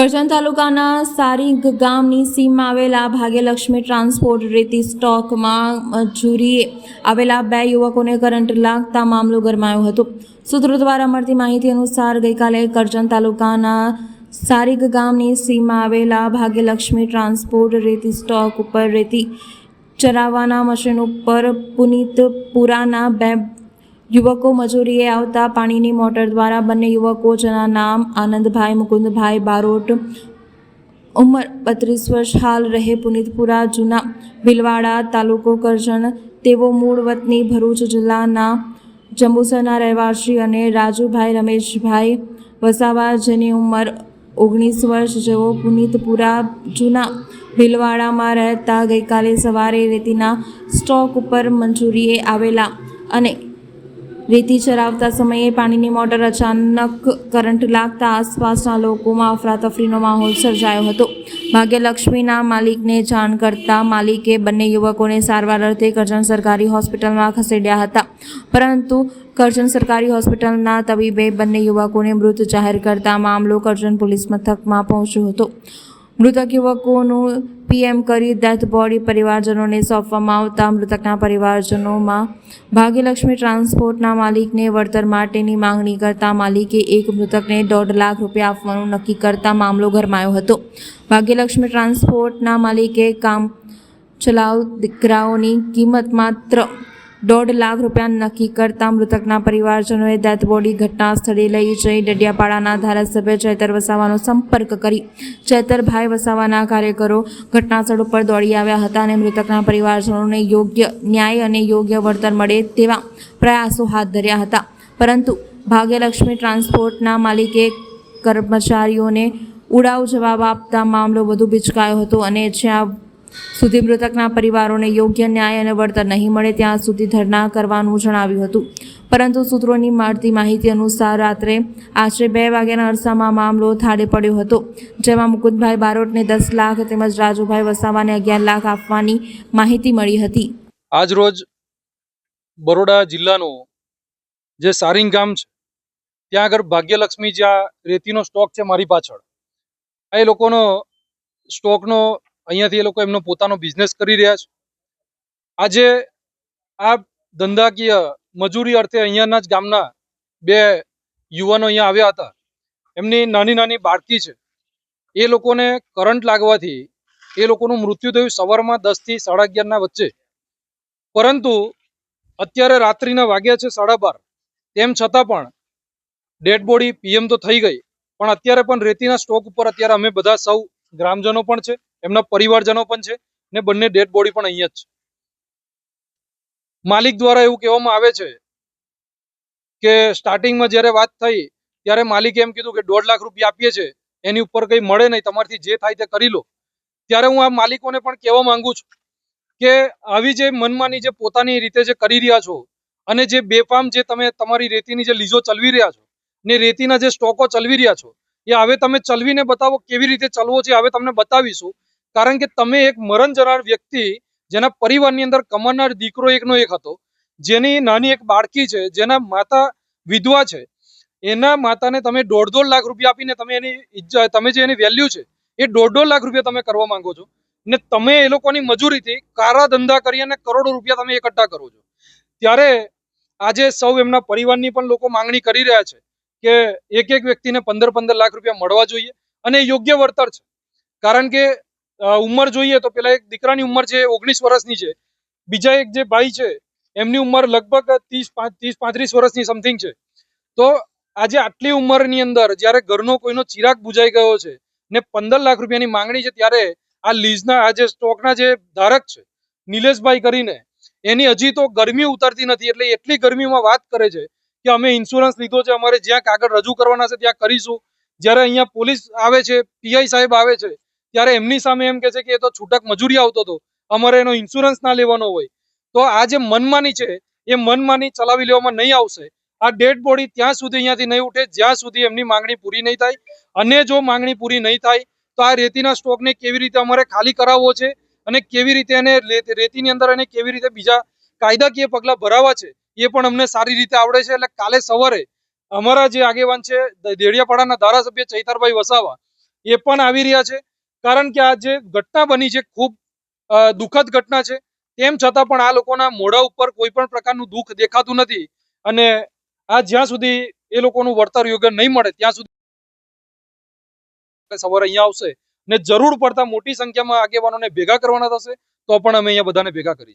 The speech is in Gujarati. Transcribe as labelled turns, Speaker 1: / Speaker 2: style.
Speaker 1: કરજણ તાલુકાના સારીંગ ગામની સીમમાં આવેલા ભાગ્યલક્ષ્મી ટ્રાન્સપોર્ટ રેતી સ્ટોકમાં મજૂરીએ આવેલા 2 યુવકોને કરંટ લાગતા મામલો ગરમાયો હતો। સૂત્રો દ્વારા મળતી માહિતી અનુસાર ગઈકાલે કરજણ તાલુકાના સારીંગ ગામની સીમમાં આવેલા ભાગ્યલક્ષ્મી ટ્રાન્સપોર્ટ રેતી સ્ટોક ઉપર રેતી ચરાવવાના મશીન ઉપર પુનિતપુરાના 2 યુવકો મજૂરીએ આવતા પાણીની મોટર દ્વારા બંને યુવકો જેના નામ આનંદભાઈ મુકુંદભાઈ બારોટ, ઉંમર 32 વર્ષ, હાલ રહે પુનિતપુરા જૂના ભીલવાડા, તાલુકો કરજણ, તેઓ મૂળ વતની ભરૂચ જિલ્લાના જંબુસરના રહેવાસી, અને રાજુભાઈ રમેશભાઈ વસાવા જેની ઉંમર 19 વર્ષ, જેઓ પુનિતપુરા જૂના ભીલવાડામાં રહેતા ગઈકાલે સવારે રેતીના સ્ટોક ઉપર મજૂરીએ આવેલા અને રેતી ચરાવતા સમયે પાણીની મોટર અચાનક કરંટ લાગતા આસપાસના લોકોમાં અફરાતફરીનો માહોલ સર્જાયો હતો। ભાગ્યલક્ષ્મીના માલિકને જાણ કરતા માલિકે બંને યુવકોને સારવાર અર્થે કરજણ સરકારી હોસ્પિટલમાં ખસેડ્યા હતા, પરંતુ કરજણ સરકારી હોસ્પિટલના તબીબે બંને યુવકોને મૃત જાહેર કરતા મામલો કરજણ પોલીસ મથકમાં પહોંચ્યો હતો। મૃતક યુવકોનું પીએમ કરી ડેથ બોડી પરિવારજનોને સોંપવામાં આવતા મૃતકના પરિવારજનોમાં ભાગ્યલક્ષ્મી ટ્રાન્સપોર્ટના માલિકને વળતર માટેની માંગણી કરતા માલિકે એક મૃતકને 1.5 લાખ રૂપિયા આપવાનું નક્કી કરતા મામલો ગરમાયો હતો। ભાગ્યલક્ષ્મી ટ્રાન્સપોર્ટના માલિકે કામ ચલાઉ દીકરાઓની કિંમત માત્ર 1.5 લાખ રૂપિયા નક્કી કરતા મૃતકના પરિવારજનોએ ડેથ બોડી ઘટના સ્થળે લઈ જઈ ડેડિયાપાડાના ધારાસભ્ય ચેતર વસાવાનો સંપર્ક કરી ચેતરભાઈ વસાવાના કાર્યકરો ઘટનાસ્થળ ઉપર દોડી આવ્યા હતા અને મૃતકના પરિવારજનોને યોગ્ય ન્યાય અને યોગ્ય વળતર મળે તેવા પ્રયાસો હાથ ધર્યા હતા, પરંતુ ભાગ્યલક્ષ્મી ટ્રાન્સપોર્ટના માલિકે કર્મચારીઓને ઉડાવ જવાબ આપતા મામલો વધુ બિચકાયો હતો અને જ્યાં સુધી મૃતકના પરિવારોને યોગ્ય ન્યાય અને વળતર નહીં મળે ત્યાં સુધી ધરણા કરવાનું જણાવ્યું હતું, પરંતુ સૂત્રોની મળતી માહિતી અનુસાર રાત્રે આશરે 2 વાગ્યાના અરસામાં મામલો થાળે પડ્યો હતો, જેમાં મુકુંદભાઈ બારોટને 10 લાખ તેમજ રાજુભાઈ વસાવાને 11 લાખ આપવાની માહિતી મળી હતી।
Speaker 2: આજ રોજ બરોડા જિલ્લાનું જે સારીંગ ગામ છે ત્યાં આગળ ભાગ્યલક્ષ્મી જ્યાં રેતીનો સ્ટોક છે મારી પાછળ, એ લોકોનો સ્ટોકનો અહીંયાથી એ લોકો એમનો પોતાનો બિઝનેસ કરી રહ્યા છે। આજે આ ધંધાકીય મજૂરી અર્થે અહીંયાના જ ગામના 2 યુવાનો અહીંયા આવ્યા હતા। એમની નાની નાની બાળકી છે, એ લોકોને કરંટ લાગવાથી એ લોકોનું મૃત્યુ થયું સવારમાં 10 થી 11:30 વચ્ચે, પરંતુ અત્યારે રાત્રિના વાગ્યા છે 12:30, તેમ છતાં પણ ડેડ બોડી પીએમ તો થઈ ગઈ, પણ અત્યારે પણ રેતીના સ્ટોક ઉપર અત્યારે અમે બધા સૌ ગ્રામજનો પણ છે, એમના પરિવારજનો પણ છે, ને બંને ડેડ બોડી પણ અહીંયા જ છે। માલિક દ્વારા એવું કહેવામાં આવે છે કે સ્ટાર્ટિંગમાં જ્યારે વાત થઈ ત્યારે માલિકે એમ કીધું કે 1.5 લાખ રૂપિયા આપીએ છે, એની ઉપર કંઈ મળે નહીં, તમારથી જે થાય તે કરી લો। ત્યારે હું આ માલિકોને પણ કહેવા માંગુ છું કે આવી જે મનમાની જે પોતાની રીતે જે કરી રહ્યા છો અને જે બેફામ જે તમે તમારી રેતીની જે લીઝો ચલવી રહ્યા છો ને રેતીના જે સ્ટોકો ચલવી રહ્યા છો, એ હવે તમે ચલવીને બતાવો કેવી રીતે ચલવો છે, હવે તમને બતાવીશું। કારણ કે તમે એક મરણ જનાર વ્યક્તિ, જેના પરિવારની અંદર કમાનાર દીકરો એકનો એક હતો, જેની નાની એક બાળકી છે, જેના માતા વિધવા છે, એના માતાને તમે 1.5 લાખ રૂપિયા આપીને તમે એની ઇજ્જત, તમે જે એની વેલ્યુ છે એ 1.5 લાખ રૂપિયા તમે કરવા માંગો છો, ને તમે એ લોકોની મજૂરીથી કાળા ધંધા કરી અને કરોડો રૂપિયા તમે એકઠા કરો છો। ત્યારે આજે સૌ એમના પરિવારની પણ લોકો માંગણી કરી રહ્યા છે કે એક વ્યક્તિને 15 લાખ રૂપિયા મળવા જોઈએ અને યોગ્ય વળતર છે। કારણ કે ઉંમર જોઈએ તો પેલા એક દીકરાની ઉંમર છે 19 વર્ષની છે, બીજા એક જે ભાઈ છે એમની ઉંમર લગભગ 30-35 વર્ષની સમથિંગ છે। તો આજે આટલી ઉંમરની અંદર જ્યારે ઘરનો કોઈનો ચિરાગ બુજાઈ ગયો છે ને 15 લાખ રૂપિયાની માંગણી છે, ત્યારે આ લીઝના આ જે સ્ટોકના જે ધારક છે નિલેશભાઈ કરીને, એની હજી તો ગરમી ઉતરતી નથી, એટલે એટલી ગરમીમાં વાત કરે છે કે અમે ઇન્સ્યોરન્સ લીધો છે, અમારે જ્યાં કાગળ રજૂ કરવાના છે ત્યાં કરીશું। જ્યારે અહીંયા પોલીસ આવે છે, પીઆઈ સાહેબ આવે છે, ત્યારે એમની સામે એમ કહે છે કે એ તો છૂટક મજૂરી આવતો હતો, અમારે એનો ઇન્સ્યોરન્સ ના લેવાનો હોય। તો આ જે મનમાની છે એ મનમાની ચલાવી લેવામાં નહીં આવશે। આ ડેડ બોડી ત્યાં સુધી અહીંયાથી નહીં ઉઠે જ્યાં સુધી એમની માંગણી પૂરી નહીં થાય, અને જો માંગણી પૂરી નહીં થાય તો આ રેતીના સ્ટોકને કેવી રીતે અમારે ખાલી કરાવવો છે અને કેવી રીતે એને રેતીની અંદર એને કેવી રીતે બીજા કાયદાકીય પગલાં ભરાવા છે એ પણ અમને સારી રીતે આવડે છે। એટલે કાલે સવારે અમારા જે આગેવાન છે ડેડિયાપાડાના ધારાસભ્ય ચૈતરભાઈ વસાવા, એ પણ આવી રહ્યા છે, કારણ કે આ જે ઘટના બની છે ખૂબ દુઃખદ ઘટના છે. તેમ છતાં પણ આ લોકોના મોઢા ઉપર કોઈ પણ પ્રકારનું દુઃખ દેખાતું નથી, અને આ જ્યાં સુધી એ લોકોનું વળતર યોગ્ય નહીં મળે ત્યાં સુધી સવારે અહીંયા આવશે ને જરૂર પડતા મોટી સંખ્યામાં આગેવાનોને ભેગા કરવાના થશે, તો પણ અમે અહીંયા બધાને ભેગા કરીશું.